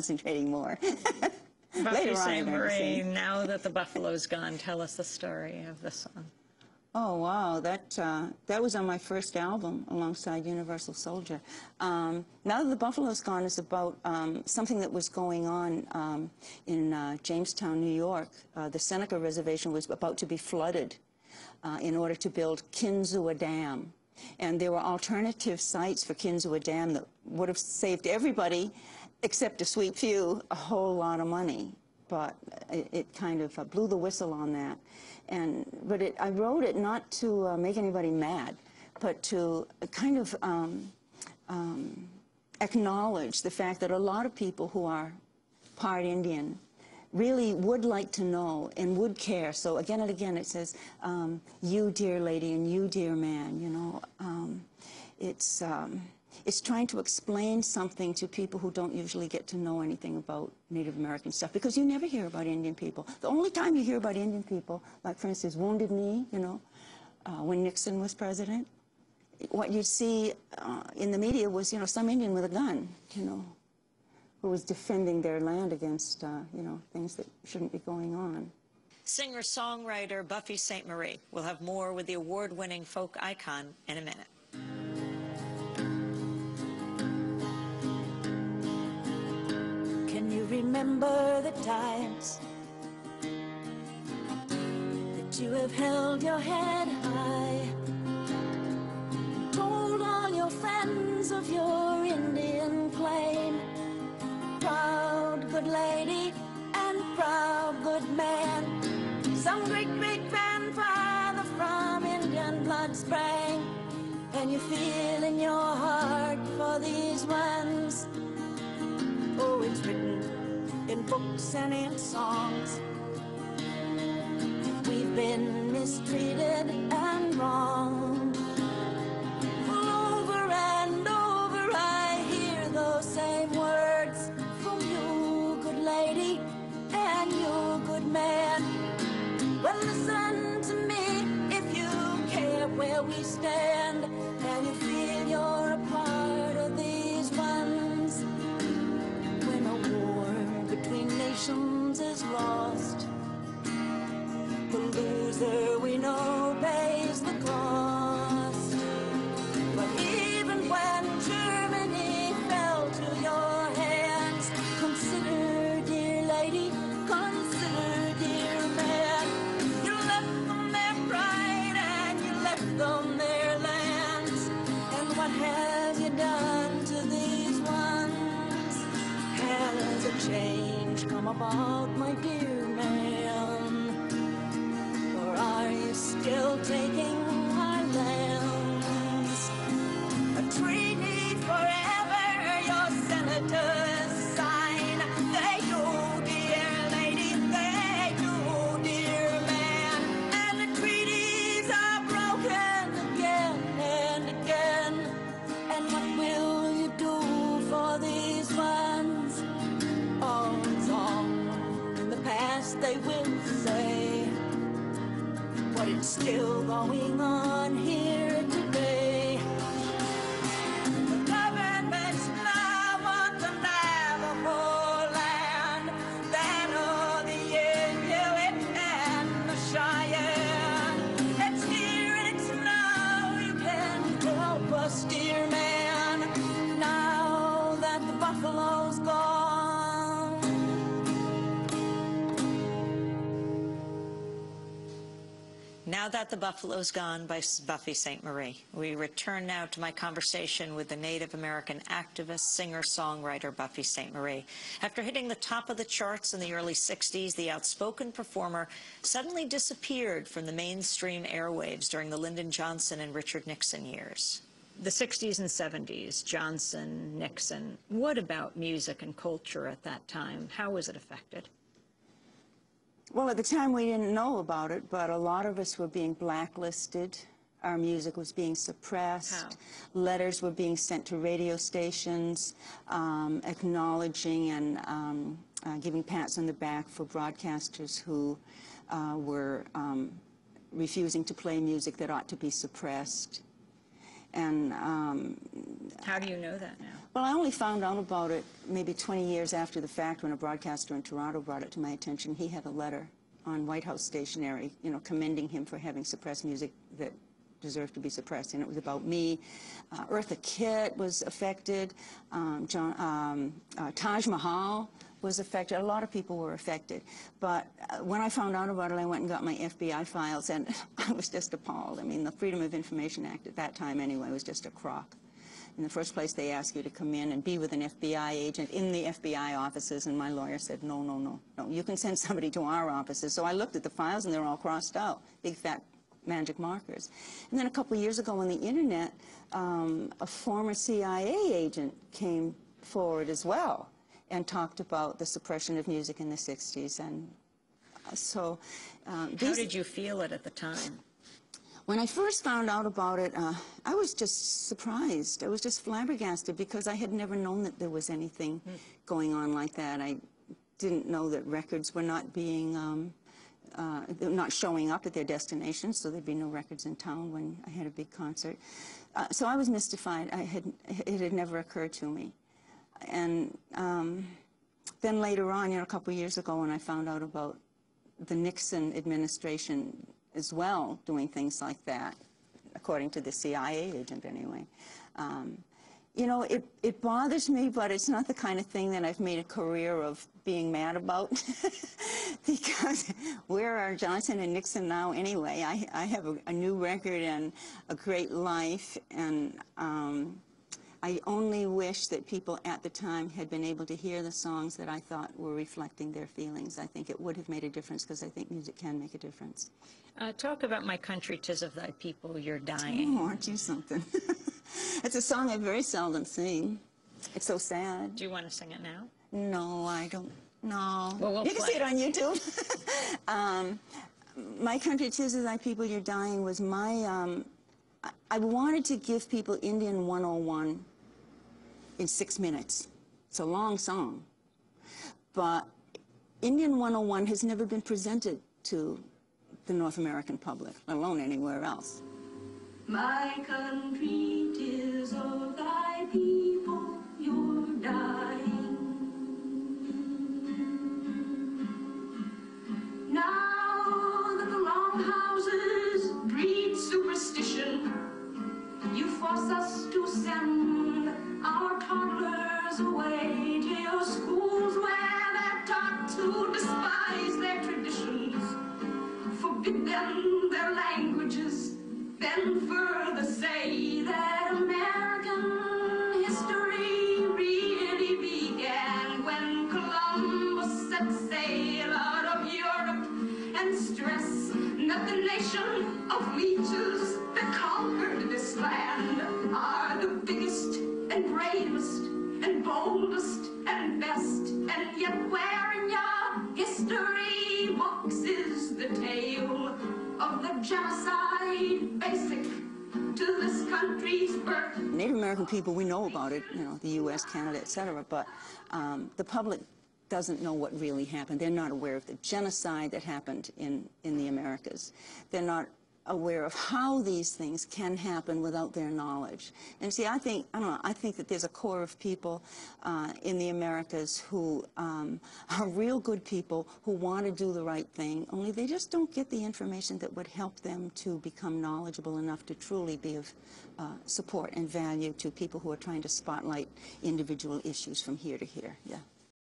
concentrating more. Buffy Sainte-Marie, now that the buffalo's gone, tell us the story of this song. Oh, wow, that was on my first album alongside Universal Soldier. Now That the Buffalo's Gone is about something that was going on in Jamestown, New York. The Seneca Reservation was about to be flooded in order to build Kinzua Dam. And there were alternative sites for Kinzua Dam that would have saved everybody, except a sweet few, a whole lot of money. But it kind of blew the whistle on that. But I wrote it not to make anybody mad, but to kind of acknowledge the fact that a lot of people who are part Indian really would like to know and would care. So again and again it says, you dear lady and you dear man, you know. It's trying to explain something to people who don't usually get to know anything about Native American stuff, because you never hear about Indian people. The only time you hear about Indian people, like for instance Wounded Knee, you know, when Nixon was president, what you'd see in the media was, you know, some Indian with a gun, you know, who was defending their land against, you know, things that shouldn't be going on. Singer-songwriter Buffy Sainte-Marie. We'll have more with the award-winning folk icon in a minute. Can you remember the times that you have held your head high, told all your friends of your Indian claim? Proud good lady and proud good man, some great grandfather from Indian blood sprang, and you feel in your heart for these ones. Oh, it's written in books and in songs. If we've been mistreated and wronged, well, over and over I hear those same words from you, good lady, and you, good man. Well, listen to me if you care where we stand, and you feel you're a part of these ones. When a war between nations is lost, the loser we know pays the cost. But even when Germany fell to your hands, consider, dear lady, consider, dear man, you left them their pride and you left them their lands. And what have you done to these ones? Has a change come about, my dear man? Or are you still taking our lands? A treaty forever your senators sign. They do, dear lady, they do, dear man. And the treaties are broken again and again. And what will you do for these ones? All's on in the past, they will say, but it's still going on here today. The government's now on the Navajo land, then all the Inuit and the Cheyenne. It's here and it's now, you can help us, dear man, now that the buffalo's gone. Now That the Buffalo's Gone by Buffy Sainte-Marie. We return now to my conversation with the Native American activist, singer-songwriter Buffy Sainte-Marie. After hitting the top of the charts in the early 60s, the outspoken performer suddenly disappeared from the mainstream airwaves during the Lyndon Johnson and Richard Nixon years. The 60s and 70s, Johnson, Nixon. What about music and culture at that time? How was it affected? Well, at the time we didn't know about it, but a lot of us were being blacklisted. Our music was being suppressed. How? Letters were being sent to radio stations acknowledging and giving pats on the back for broadcasters who were refusing to play music that ought to be suppressed. And How do you know that now? well, I only found out about it maybe 20 years after the fact when a broadcaster in Toronto brought it to my attention. He had a letter on White House stationery, you know, commending him for having suppressed music that deserved to be suppressed, and it was about me. Eartha Kitt was affected. Taj Mahal was affected. A lot of people were affected. But when I found out about it, I went and got my FBI files, and I was just appalled. I mean, the Freedom of Information Act at that time, anyway, was just a crock. In the first place, they ask you to come in and be with an FBI agent in the FBI offices, and my lawyer said, no, no, no, no, you can send somebody to our offices. So I looked at the files, and they were all crossed out, big fat magic markers. And then a couple of years ago on the internet, a former CIA agent came forward as well and talked about the suppression of music in the 60s. And so How did you feel it at the time? when I first found out about it, I was just surprised. I was just flabbergasted because I had never known that there was anything going on like that. I didn't know that records were not being not showing up at their destinations, so there'd be no records in town when I had a big concert. So I was mystified. It had never occurred to me. And then later on, you know, a couple of years ago, when I found out about the Nixon administration as well doing things like that, according to the CIA agent anyway, you know, it bothers me, but it's not the kind of thing that I've made a career of being mad about. Because where are Johnson and Nixon now anyway? I have a new record and a great life, and I only wish that people at the time had been able to hear the songs that I thought were reflecting their feelings. I think it would have made a difference, because I think music can make a difference. Talk about My Country, 'Tis of Thy People, You're Dying. Oh, aren't you something? It's a song I very seldom sing. It's so sad. Do you want to sing it now? No, I don't. No. Well, we'll you can play see it on YouTube. My Country, 'Tis of Thy People, You're Dying was my, I wanted to give people Indian 101 in 6 minutes. It's a long song. But Indian 101 has never been presented to the North American public, let alone anywhere else. My country, 'tis of thy people, you're dying. Now that the longhouses breed superstition, you force us to send our toddlers away to your schools where they're taught to despise their traditions, forbid them their languages, then further say that American history really began when Columbus set sail out of Europe, and stress that the nation of leeches that conquered this land are the biggest and bravest and boldest and best, and yet where in your history books is the tale of the genocide basic to this country's birth? Native American people, we know about it, you know, the U.S., Canada, etc., but the public doesn't know what really happened. They're not aware of the genocide that happened in the Americas. They're not aware of how these things can happen without their knowledge. And see, I don't know, I think that there's a core of people in the Americas who are real good people who want to do the right thing, only they just don't get the information that would help them to become knowledgeable enough to truly be of support and value to people who are trying to spotlight individual issues from here to here. Yeah.